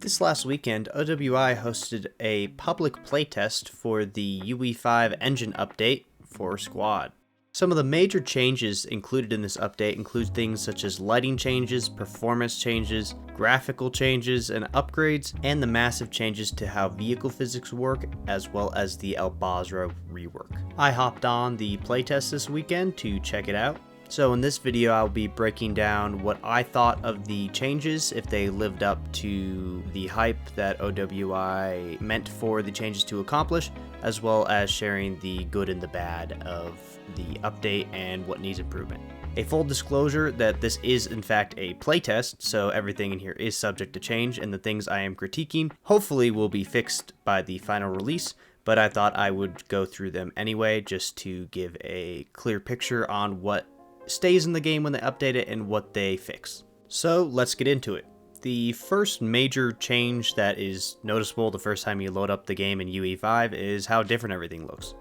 This last weekend, OWI hosted a public playtest for the UE5 engine update for Squad. Some of the major changes included in this update include things such as lighting changes, performance changes, graphical changes and upgrades, and the massive changes to how vehicle physics work, as well as the Albazra rework. I hopped on the playtest this weekend to check it out. So in this video, I'll be breaking down what I thought of the changes, if they lived up to the hype that OWI meant for the changes to accomplish, as well as sharing the good and the bad of the update and what needs improvement. A full disclosure that this is in fact a playtest, so everything in here is subject to change, and the things I am critiquing hopefully will be fixed by the final release, but I thought I would go through them anyway just to give a clear picture on what stays in the game when they update it and what they fix. So let's get into it. The first major change that is noticeable the first time you load up the game in UE5 is how different everything looks.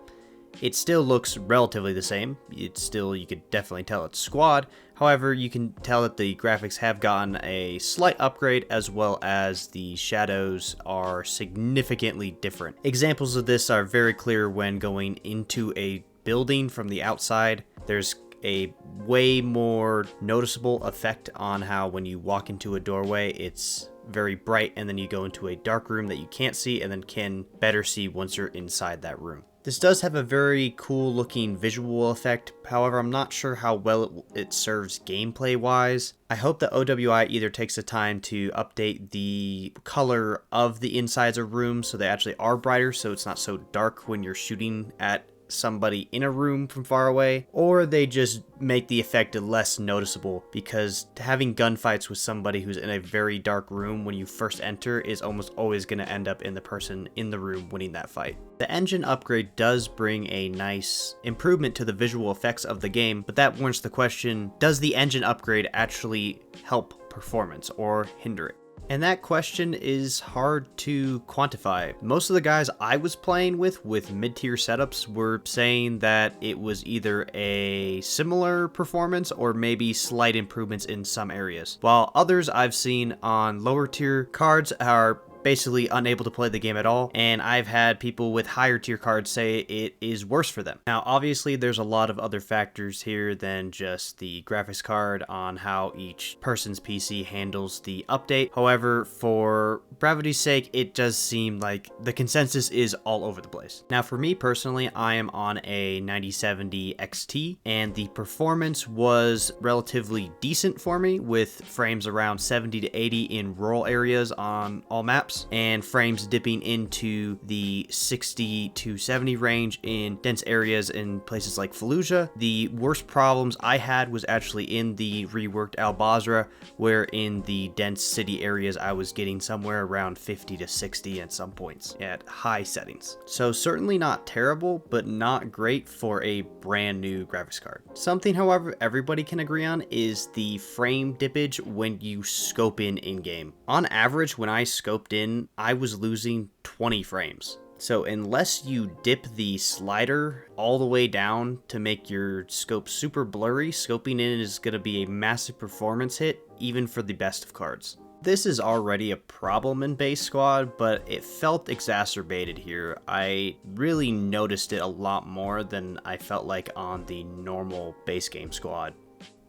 It still looks relatively the same. You could definitely tell it's Squad. However, you can tell that the graphics have gotten a slight upgrade, as well as the shadows are significantly different. Examples of this are very clear when going into a building from the outside. There's a way more noticeable effect on how when you walk into a doorway, it's very bright, and then you go into a dark room that you can't see and then can better see once you're inside that room. This does have a very cool looking visual effect, however I'm not sure how well it serves gameplay wise. I hope that OWI either takes the time to update the color of the insides of rooms so they actually are brighter, so it's not so dark when you're shooting at somebody in a room from far away, or they just make the effect less noticeable, because having gunfights with somebody who's in a very dark room when you first enter is almost always going to end up in the person in the room winning that fight. The engine upgrade does bring a nice improvement to the visual effects of the game, but that warrants the question, does the engine upgrade actually help performance or hinder it? And that question is hard to quantify. Most of the guys I was playing with mid-tier setups were saying that it was either a similar performance or maybe slight improvements in some areas, while others I've seen on lower tier cards are basically unable to play the game at all, and I've had people with higher tier cards say it is worse for them. Now obviously there's a lot of other factors here than just the graphics card on how each person's PC handles the update. However, for brevity's sake, it does seem like the consensus is all over the place. Now for me personally, I am on a 9070 XT, and the performance was relatively decent for me, with frames around 70 to 80 in rural areas on all maps, and frames dipping into the 60 to 70 range in dense areas in places like Fallujah. The worst problems I had was actually in the reworked Albazra, where in the dense city areas I was getting somewhere around 50 to 60 at some points at high settings. So certainly not terrible, but not great for a brand new graphics card. Something, however, everybody can agree on is the frame dippage when you scope in game. On average, when I scoped in, I was losing 20 frames. So unless you dip the slider all the way down to make your scope super blurry, scoping in is going to be a massive performance hit, even for the best of cards. This is already a problem in base Squad, but it felt exacerbated here. I really noticed it a lot more than I felt like on the normal base game Squad.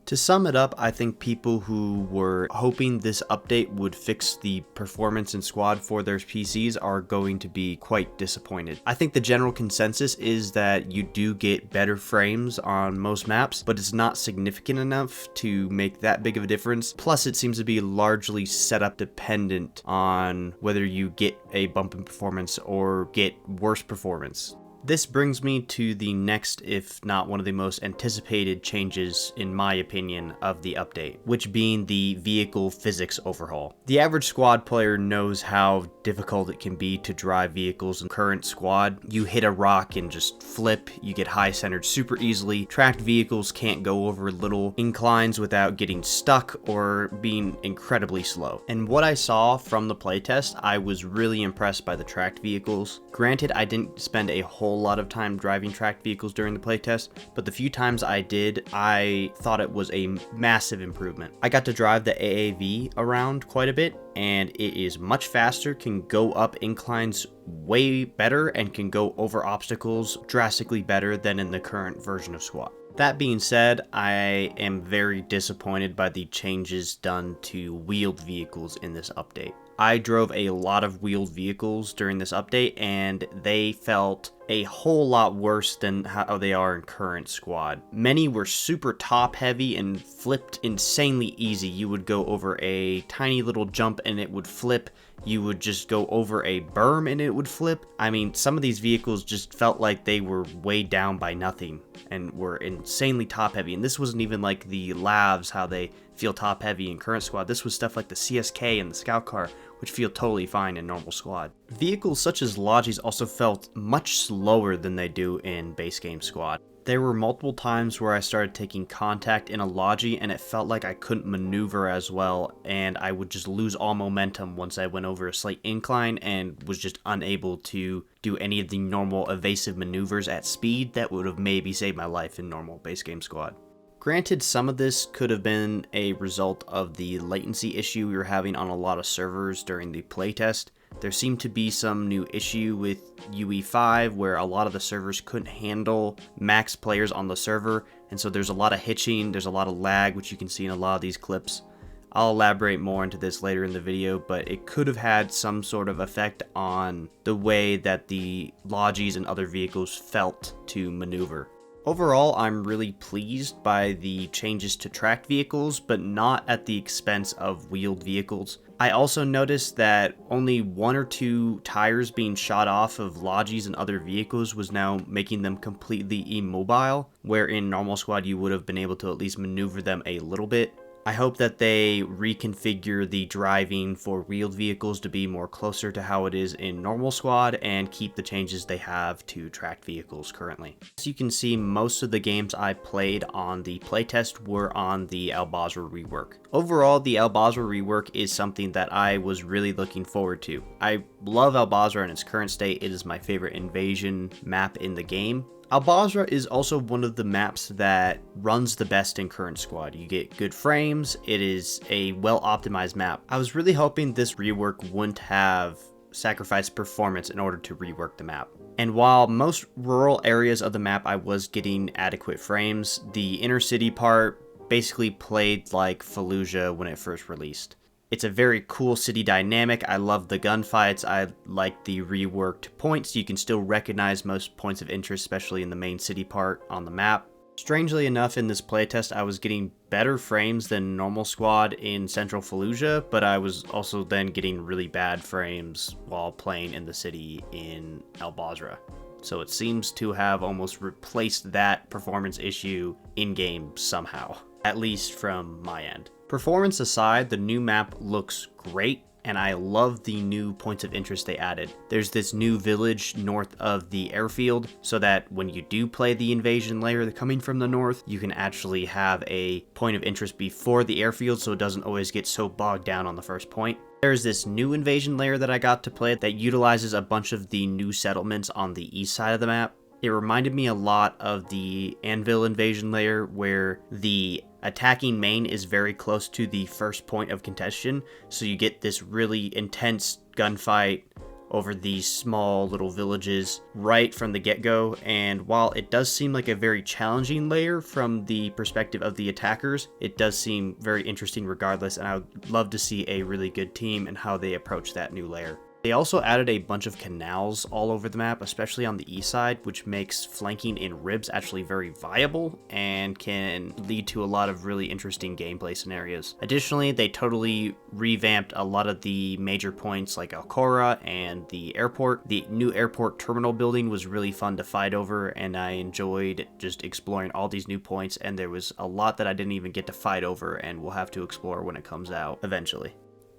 To sum it up, I think people who were hoping this update would fix the performance in Squad for their PCs are going to be quite disappointed. I think the general consensus is that you do get better frames on most maps, but it's not significant enough to make that big of a difference. Plus, it seems to be largely setup dependent on whether you get a bump in performance or get worse performance. This brings me to the next, if not one of the most anticipated changes, in my opinion, of the update, which being the vehicle physics overhaul. The average Squad player knows how difficult it can be to drive vehicles in current Squad. You hit a rock and just flip, you get high centered super easily. Tracked vehicles can't go over little inclines without getting stuck or being incredibly slow. And what I saw from the playtest, I was really impressed by the tracked vehicles. Granted, I didn't spend a whole lot of time driving tracked vehicles during the playtest, but the few times I did, I thought it was a massive improvement. I got to drive the AAV around quite a bit, and it is much faster, can go up inclines way better, and can go over obstacles drastically better than in the current version of Squad. That being said, I am very disappointed by the changes done to wheeled vehicles in this update. I drove a lot of wheeled vehicles during this update, and they felt a whole lot worse than how they are in current Squad. Many were super top heavy and flipped insanely easy. You would go over a tiny little jump and it would flip. You would just go over a berm and it would flip. I mean, some of these vehicles just felt like they were weighed down by nothing and were insanely top heavy. And this wasn't even like the Lavs, how they feel top heavy in current Squad. This was stuff like the CSK and the Scout Car, which feel totally fine in normal Squad. Vehicles such as Logis also felt much slower than they do in base game Squad. There were multiple times where I started taking contact in a Logi and it felt like I couldn't maneuver as well, and I would just lose all momentum once I went over a slight incline and was just unable to do any of the normal evasive maneuvers at speed that would have maybe saved my life in normal base game Squad. Granted, some of this could have been a result of the latency issue we were having on a lot of servers during the playtest. There seemed to be some new issue with UE5 where a lot of the servers couldn't handle max players on the server, and so there's a lot of hitching, there's a lot of lag, which you can see in a lot of these clips. I'll elaborate more into this later in the video, but it could have had some sort of effect on the way that the Logis and other vehicles felt to maneuver. Overall, I'm really pleased by the changes to tracked vehicles, but not at the expense of wheeled vehicles. I also noticed that only 1 or 2 tires being shot off of Logis and other vehicles was now making them completely immobile, where in normal Squad you would have been able to at least maneuver them a little bit. I hope that they reconfigure the driving for wheeled vehicles to be more closer to how it is in normal Squad and keep the changes they have to tracked vehicles currently. As you can see, most of the games I played on the playtest were on the Albazra rework. Overall, the Albazra rework is something that I was really looking forward to. I love Albazra in its current state. It is my favorite invasion map in the game. Albazra is also one of the maps that runs the best in current Squad. You get good frames, it is a well-optimized map. I was really hoping this rework wouldn't have sacrificed performance in order to rework the map. And while most rural areas of the map I was getting adequate frames, the inner city part basically played like Fallujah when it first released. It's a very cool city dynamic. I love the gunfights. I like the reworked points. You can still recognize most points of interest, especially in the main city part on the map. Strangely enough, in this playtest, I was getting better frames than normal Squad in Central Fallujah, but I was also then getting really bad frames while playing in the city in Albazra. So it seems to have almost replaced that performance issue in-game somehow, at least from my end. Performance aside, the new map looks great, and I love the new points of interest they added. There's this new village north of the airfield, so that when you do play the invasion layer coming from the north, you can actually have a point of interest before the airfield, so it doesn't always get so bogged down on the first point. There's this new invasion layer that I got to play that utilizes a bunch of the new settlements on the east side of the map. It reminded me a lot of the Anvil invasion layer, where the attacking main is very close to the first point of contention, so you get this really intense gunfight over these small little villages right from the get-go. And while it does seem like a very challenging layer from the perspective of the attackers, it does seem very interesting regardless, and I would love to see a really good team and how they approach that new layer. They also added a bunch of canals all over the map, especially on the east side, which makes flanking in ribs actually very viable and can lead to a lot of really interesting gameplay scenarios. Additionally, they totally revamped a lot of the major points like Alcora and the airport. The new airport terminal building was really fun to fight over, and I enjoyed just exploring all these new points, and there was a lot that I didn't even get to fight over and we'll have to explore when it comes out eventually.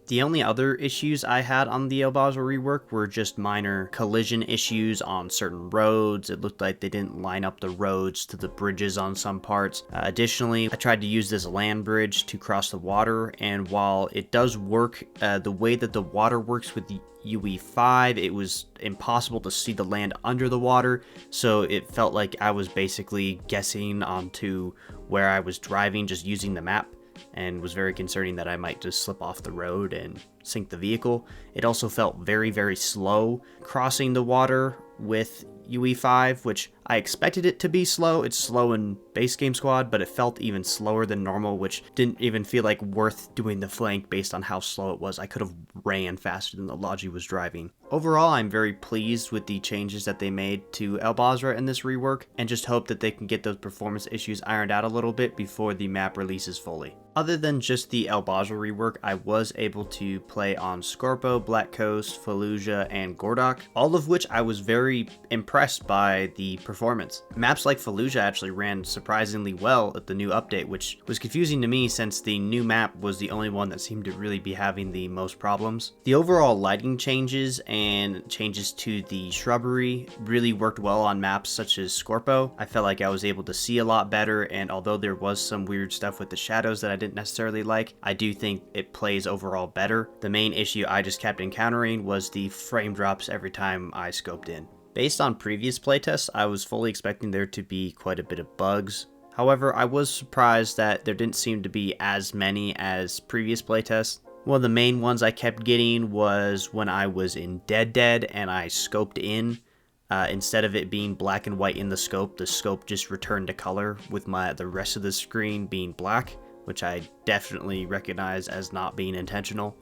The only other issues I had on the Albazra rework were just minor collision issues on certain roads. It looked like they didn't line up the roads to the bridges on some parts. Additionally, I tried to use this land bridge to cross the water, and while it does work, the way that the water works with the UE5, it was impossible to see the land under the water, so it felt like I was basically guessing onto where I was driving just using the map, and was very concerning that I might just slip off the road and sink the vehicle. It also felt very, very slow crossing the water with UE5, which I expected it to be slow. It's slow in base game squad, but it felt even slower than normal, which didn't even feel like worth doing the flank based on how slow it was. I could have ran faster than the Logi was driving. Overall, I'm very pleased with the changes that they made to Albazra in this rework, and just hope that they can get those performance issues ironed out a little bit before the map releases fully. Other than just the Albazra rework, I was able to play on Scorpo, Black Coast, Fallujah, and Gordok, all of which I was very impressed by the performance. Maps like Fallujah actually ran surprisingly well at the new update, which was confusing to me since the new map was the only one that seemed to really be having the most problems. The overall lighting changes and changes to the shrubbery really worked well on maps such as Scorpo. I felt like I was able to see a lot better, and although there was some weird stuff with the shadows that I didn't necessarily like, I do think it plays overall better. The main issue I just kept encountering was the frame drops every time I scoped in. Based on previous playtests, I was fully expecting there to be quite a bit of bugs. However, I was surprised that there didn't seem to be as many as previous playtests. One of the main ones I kept getting was when I was in Dead and I scoped in. Instead of it being black and white in the scope just returned to color with the rest of the screen being black, which I definitely recognize as not being intentional.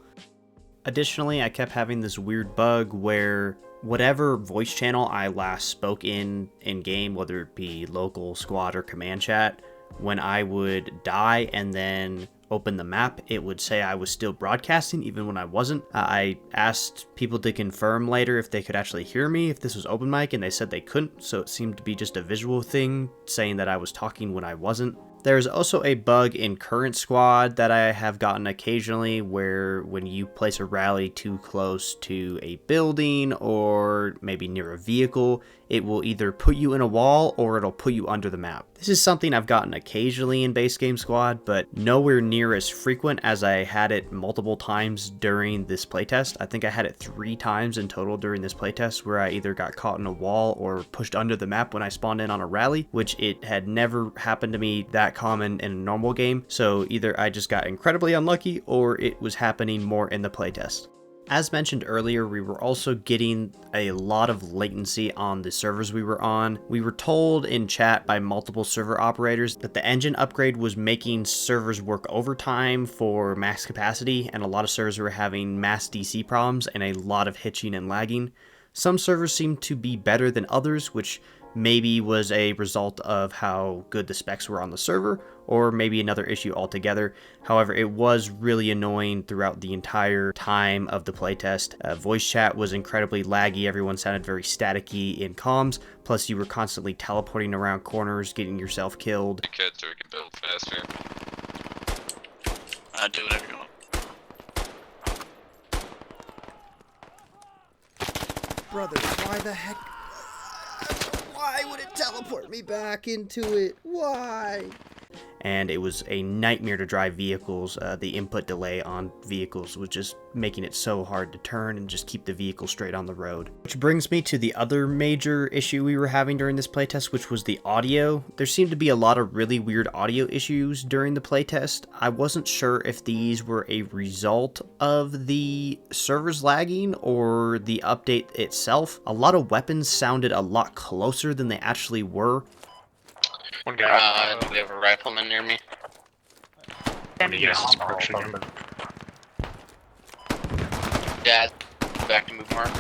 Additionally, I kept having this weird bug where whatever voice channel I last spoke in game, whether it be local, squad, or command chat, when I would die and then open the map, it would say I was still broadcasting even when I wasn't. I asked people to confirm later if they could actually hear me if this was open mic, and they said they couldn't, so it seemed to be just a visual thing saying that I was talking when I wasn't. There's also a bug in current squad that I have gotten occasionally where when you place a rally too close to a building or maybe near a vehicle, it will either put you in a wall or it'll put you under the map. This is something I've gotten occasionally in base game squad, but nowhere near as frequent as I had it multiple times during this playtest. I think I had it 3 times in total during this playtest where I either got caught in a wall or pushed under the map when I spawned in on a rally, which it had never happened to me that common in a normal game, so either I just got incredibly unlucky or it was happening more in the playtest. As mentioned earlier, we were also getting a lot of latency on the servers we were on. We were told in chat by multiple server operators that the engine upgrade was making servers work overtime for max capacity, and a lot of servers were having mass DC problems and a lot of hitching and lagging. Some servers seemed to be better than others, which maybe was a result of how good the specs were on the server, or maybe another issue altogether. However, it was really annoying throughout the entire time of the playtest. Voice chat was incredibly laggy, everyone sounded very staticky in comms, plus you were constantly teleporting around corners, getting yourself killed. Kid, so we can build faster. Do whatever you want. Brother, why the heck? Why would it teleport me back into it? Why? And it was a nightmare to drive vehicles. The input delay on vehicles was just making it so hard to turn and just keep the vehicle straight on the road. Which brings me to the other major issue we were having during this playtest, which was the audio. There seemed to be a lot of really weird audio issues during the playtest. I wasn't sure if these were a result of the servers lagging or the update itself. A lot of weapons sounded a lot closer than they actually were. One guy. Do we have a rifleman near me? Yes, approaching him. Dad, back to move mark.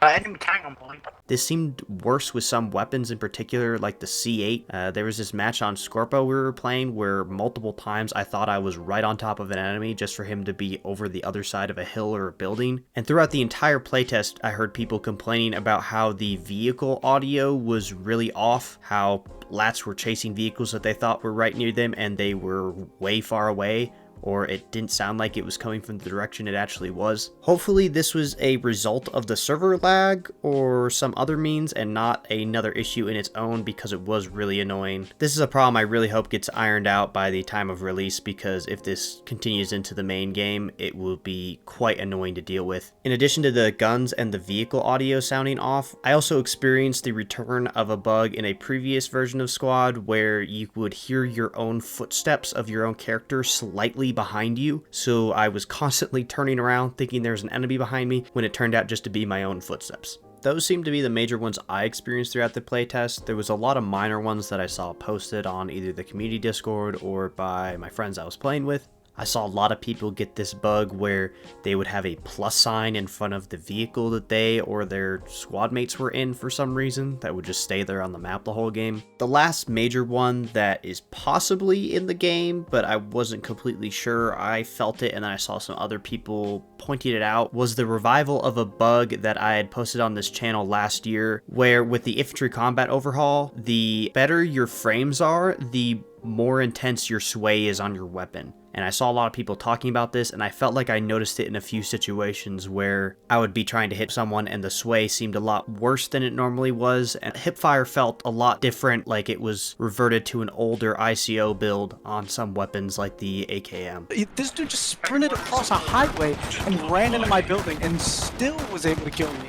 Enemy tank on point. This seemed worse with some weapons in particular, like the C8. There was this match on Scorpo we were playing where multiple times I thought I was right on top of an enemy just for him to be over the other side of a hill or a building. And throughout the entire playtest, I heard people complaining about how the vehicle audio was really off, how lats were chasing vehicles that they thought were right near them and they were way far away, or it didn't sound like it was coming from the direction it actually was. Hopefully this was a result of the server lag or some other means and not another issue in its own, because it was really annoying. This is a problem I really hope gets ironed out by the time of release, because if this continues into the main game, it will be quite annoying to deal with. In addition to the guns and the vehicle audio sounding off, I also experienced the return of a bug in a previous version of Squad where you would hear your own footsteps of your own character slightly behind you, so I was constantly turning around thinking there's an enemy behind me when it turned out just to be my own footsteps. Those seem to be the major ones I experienced throughout the playtest. There was a lot of minor ones that I saw posted on either the community Discord or by my friends I was playing with. I saw a lot of people get this bug where they would have a plus sign in front of the vehicle that they or their squad mates were in for some reason that would just stay there on the map the whole game. The last major one that is possibly in the game, but I wasn't completely sure, I felt it and then I saw some other people pointing it out, was the revival of a bug that I had posted on this channel last year, where with the infantry combat overhaul, the better your frames are, the more intense your sway is on your weapon. And I saw a lot of people talking about this, and I felt like I noticed it in a few situations where I would be trying to hit someone and the sway seemed a lot worse than it normally was, and hipfire felt a lot different, like it was reverted to an older ICO build on some weapons like the AKM. This dude just sprinted across a highway and ran into my building and still was able to kill me.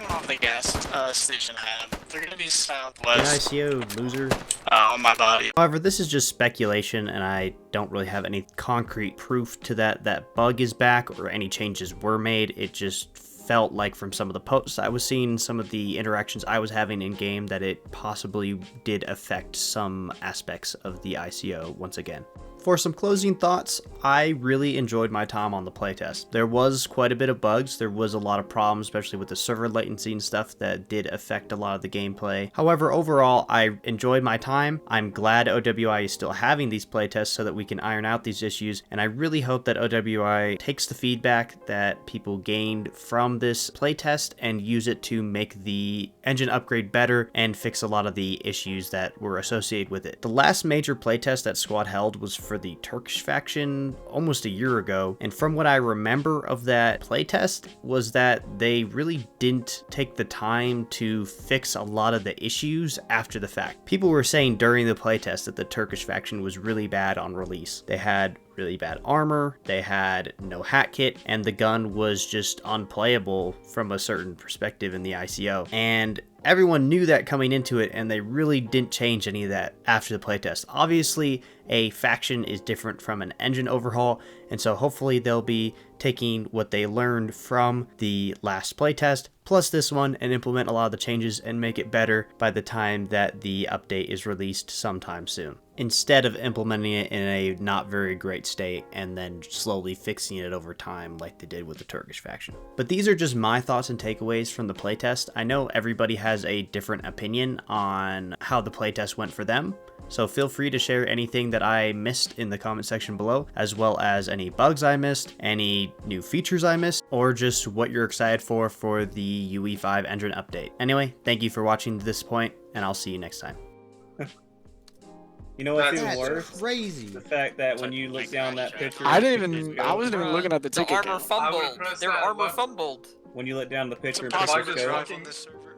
Off the gas station had. They're gonna be southwest. Yeah, ICO, loser. On my body. However, this is just speculation and I don't really have any concrete proof to that bug is back or any changes were made. It just felt like from some of the posts I was seeing, some of the interactions I was having in game, that it possibly did affect some aspects of the ICO once again. For some closing thoughts, I really enjoyed my time on the playtest. There was quite a bit of bugs, there was a lot of problems, especially with the server latency and stuff that did affect a lot of the gameplay. However, overall, I enjoyed my time. I'm glad OWI is still having these playtests so that we can iron out these issues, and I really hope that OWI takes the feedback that people gained from this playtest and use it to make the engine upgrade better and fix a lot of the issues that were associated with it. The last major playtest that Squad held was for the Turkish faction almost a year ago, and from what I remember of that playtest was that they really didn't take the time to fix a lot of the issues after the fact. People were saying during the playtest that the Turkish faction was really bad on release. They had really bad armor, they had no hat kit, and the gun was just unplayable from a certain perspective in the ICO. And everyone knew that coming into it, and they really didn't change any of that after the playtest. Obviously, a faction is different from an engine overhaul, and so hopefully they'll be taking what they learned from the last playtest, plus this one, and implement a lot of the changes and make it better by the time that the update is released sometime soon, instead of implementing it in a not very great state and then slowly fixing it over time like they did with the Turkish faction. But these are just my thoughts and takeaways from the playtest. I know everybody has a different opinion on how the playtest went for them, so feel free to share anything that I missed in the comment section below, as well as any bugs I missed, any new features I missed, or just what you're excited for the UE5 engine update. Anyway, thank you for watching to this point, and I'll see you next time. You know what's even That's worse? crazy. The fact that when you look down that picture, I wasn't even looking at the The ticket armor count. fumbled. Their armor fumbled. when you look down the picture, It's impossible picture to code, run from this server.